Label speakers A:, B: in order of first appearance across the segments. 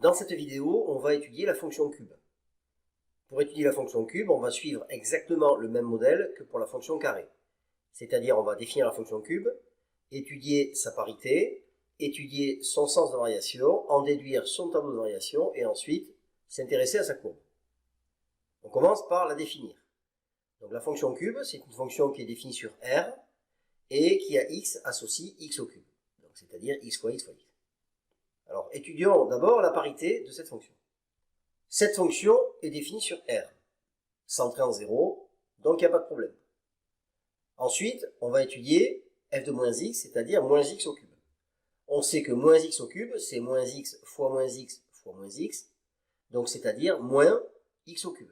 A: Dans cette vidéo, on va étudier la fonction cube. Pour étudier la fonction cube, on va suivre exactement le même modèle que pour la fonction carré. C'est-à-dire, on va définir la fonction cube, étudier sa parité, étudier son sens de variation, en déduire son tableau de variation et ensuite s'intéresser à sa courbe. On commence par la définir. Donc la fonction cube, c'est une fonction qui est définie sur R et qui a x associe x au cube. C'est-à-dire x fois x fois x. Alors, étudions d'abord la parité de cette fonction. Cette fonction est définie sur R, centrée en 0, donc il n'y a pas de problème. Ensuite, on va étudier f de moins x, c'est-à-dire moins x au cube. On sait que moins x au cube, c'est moins x fois moins x fois moins x, donc c'est-à-dire moins x au cube.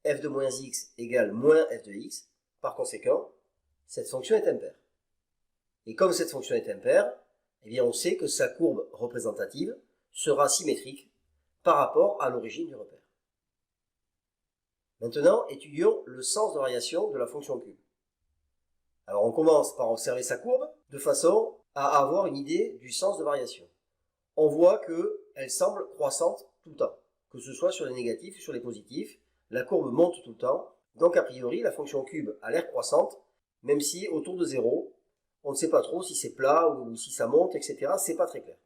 A: F de moins x égale moins f de x, par conséquent, cette fonction est impaire. Et comme cette fonction est impaire, eh bien on sait que sa courbe représentative sera symétrique par rapport à l'origine du repère. Maintenant, étudions le sens de variation de la fonction cube. Alors on commence par observer sa courbe de façon à avoir une idée du sens de variation. On voit qu'elle semble croissante tout le temps, que ce soit sur les négatifs ou sur les positifs. La courbe monte tout le temps, donc a priori la fonction cube a l'air croissante, même si autour de 0, on ne sait pas trop si c'est plat ou si ça monte, etc. C'est pas très clair.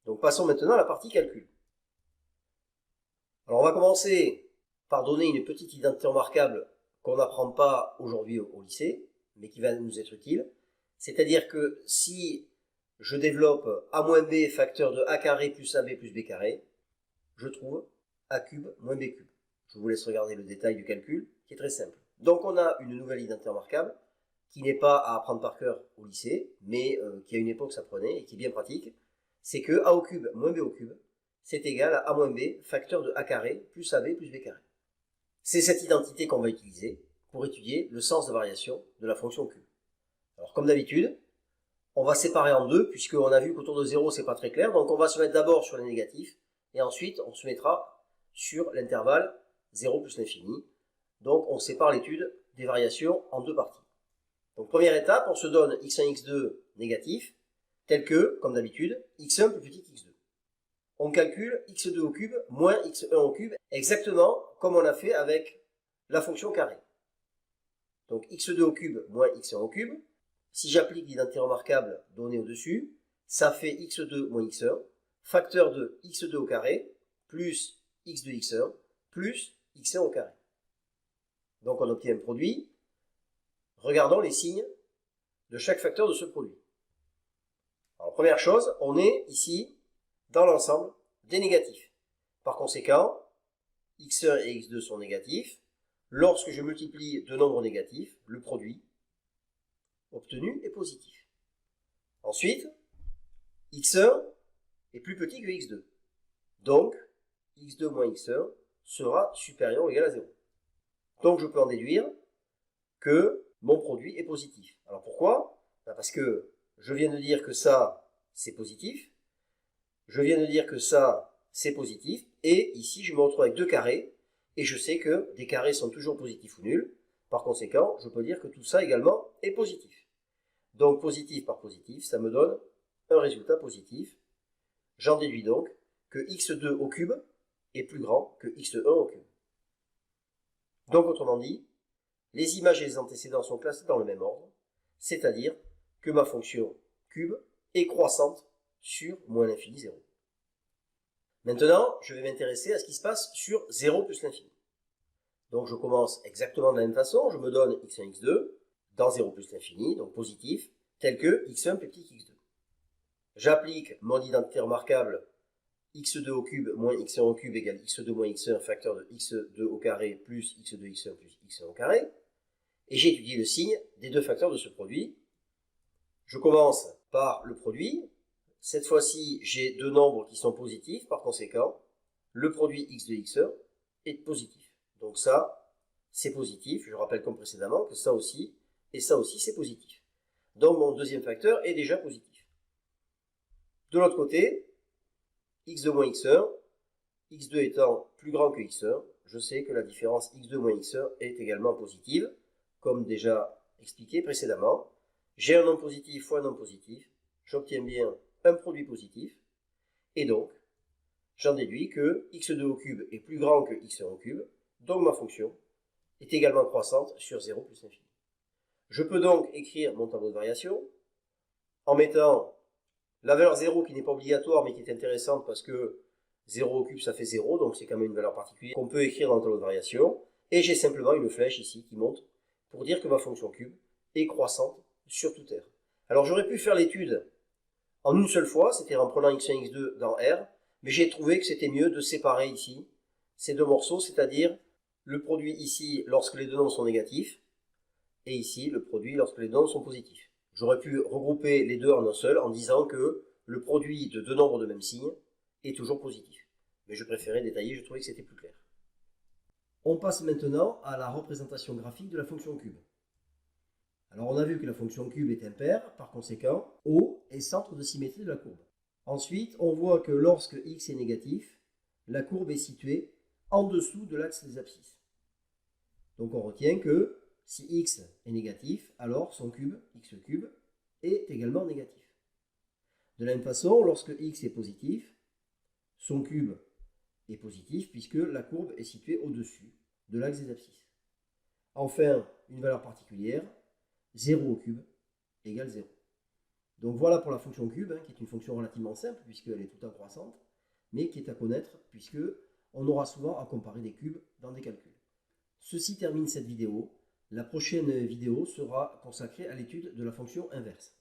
A: Donc passons maintenant à la partie calcul. Alors on va commencer par donner une petite identité remarquable qu'on n'apprend pas aujourd'hui au lycée, mais qui va nous être utile. C'est-à-dire que si je développe a moins b facteur de a carré plus ab plus b carré, je trouve a cube moins b cube. Je vous laisse regarder le détail du calcul, qui est très simple. Donc on a une nouvelle identité remarquable, qui n'est pas à apprendre par cœur au lycée, mais qui à une époque s'apprenait et qui est bien pratique, c'est que a au cube moins b au cube, c'est égal à a moins b facteur de a carré plus ab plus b carré. C'est cette identité qu'on va utiliser pour étudier le sens de variation de la fonction cube. Alors comme d'habitude, on va séparer en deux, puisqu'on a vu qu'autour de 0, c'est pas très clair, donc on va se mettre d'abord sur les négatifs, et ensuite on se mettra sur l'intervalle 0 plus l'infini. Donc on sépare l'étude des variations en deux parties. Donc première étape, on se donne x1, x2 négatif, tel que, comme d'habitude, x1 plus petit qu'x2. On calcule x2 au cube moins x1 au cube, exactement comme on a fait avec la fonction carré. Donc x2 au cube moins x1 au cube. Si j'applique l'identité remarquable donnée au-dessus, ça fait x2 moins x1, facteur de x2 au carré, plus x de x1, plus x1 au carré. Donc on obtient un produit. Regardons les signes de chaque facteur de ce produit. Alors première chose, on est ici dans l'ensemble des négatifs. Par conséquent, x1 et x2 sont négatifs. Lorsque je multiplie deux nombres négatifs, le produit obtenu est positif. Ensuite, x1 est plus petit que x2. Donc, x2 moins x1 sera supérieur ou égal à 0. Donc je peux en déduire que mon produit est positif. Alors pourquoi? Parce que je viens de dire que ça, c'est positif. Je viens de dire que ça, c'est positif. Et ici, je me retrouve avec deux carrés. Et je sais que des carrés sont toujours positifs ou nuls. Par conséquent, je peux dire que tout ça également est positif. Donc positif par positif, ça me donne un résultat positif. J'en déduis donc que x2 au cube est plus grand que x1 au cube. Donc autrement dit, les images et les antécédents sont classés dans le même ordre, c'est-à-dire que ma fonction cube est croissante sur moins l'infini 0. Maintenant, je vais m'intéresser à ce qui se passe sur 0 plus l'infini. Donc je commence exactement de la même façon, je me donne x1, x2, dans 0 plus l'infini, donc positif, tel que x1 plus petit qu'x2. J'applique mon identité remarquable x2 au cube moins x1 au cube égale x2 moins x1 facteur de x2 au carré plus x2 x1 plus x1 au carré. Et j'ai étudié le signe des deux facteurs de ce produit. Je commence par le produit. Cette fois-ci, j'ai deux nombres qui sont positifs. Par conséquent, le produit x de x1 est positif. Donc ça, c'est positif. Je rappelle comme précédemment que ça aussi et ça aussi, c'est positif. Donc mon deuxième facteur est déjà positif. De l'autre côté, x2 moins x1, x2 étant plus grand que x1, je sais que la différence x2 moins x1 est également positive. Comme déjà expliqué précédemment, j'ai un nombre positif fois un nombre positif, j'obtiens bien un produit positif, et donc j'en déduis que x2 au cube est plus grand que x1 au cube, donc ma fonction est également croissante sur 0 plus l'infini. Je peux donc écrire mon tableau de variation en mettant la valeur 0 qui n'est pas obligatoire mais qui est intéressante parce que 0 au cube ça fait 0, donc c'est quand même une valeur particulière qu'on peut écrire dans le tableau de variation. Et j'ai simplement une flèche ici qui monte pour dire que ma fonction cube est croissante sur toute R. Alors j'aurais pu faire l'étude en une seule fois, c'est-à-dire en prenant x1, x2 dans R, mais j'ai trouvé que c'était mieux de séparer ici ces deux morceaux, c'est-à-dire le produit ici lorsque les deux nombres sont négatifs, et ici le produit lorsque les deux nombres sont positifs. J'aurais pu regrouper les deux en un seul en disant que le produit de deux nombres de même signe est toujours positif. Mais je préférais détailler, je trouvais que c'était plus clair. On passe maintenant à la représentation graphique de la fonction cube. Alors on a vu que la fonction cube est impaire, par conséquent, O est centre de symétrie de la courbe. Ensuite, on voit que lorsque x est négatif, la courbe est située en dessous de l'axe des abscisses. Donc on retient que si x est négatif, alors son cube, x cube, est également négatif. De la même façon, lorsque x est positif, son cube est positif puisque la courbe est située au-dessus de l'axe des abscisses. Enfin, une valeur particulière, 0 au cube égale 0. Donc voilà pour la fonction cube, qui est une fonction relativement simple puisqu'elle est tout le temps croissante, mais qui est à connaître puisque on aura souvent à comparer des cubes dans des calculs. Ceci termine cette vidéo. La prochaine vidéo sera consacrée à l'étude de la fonction inverse.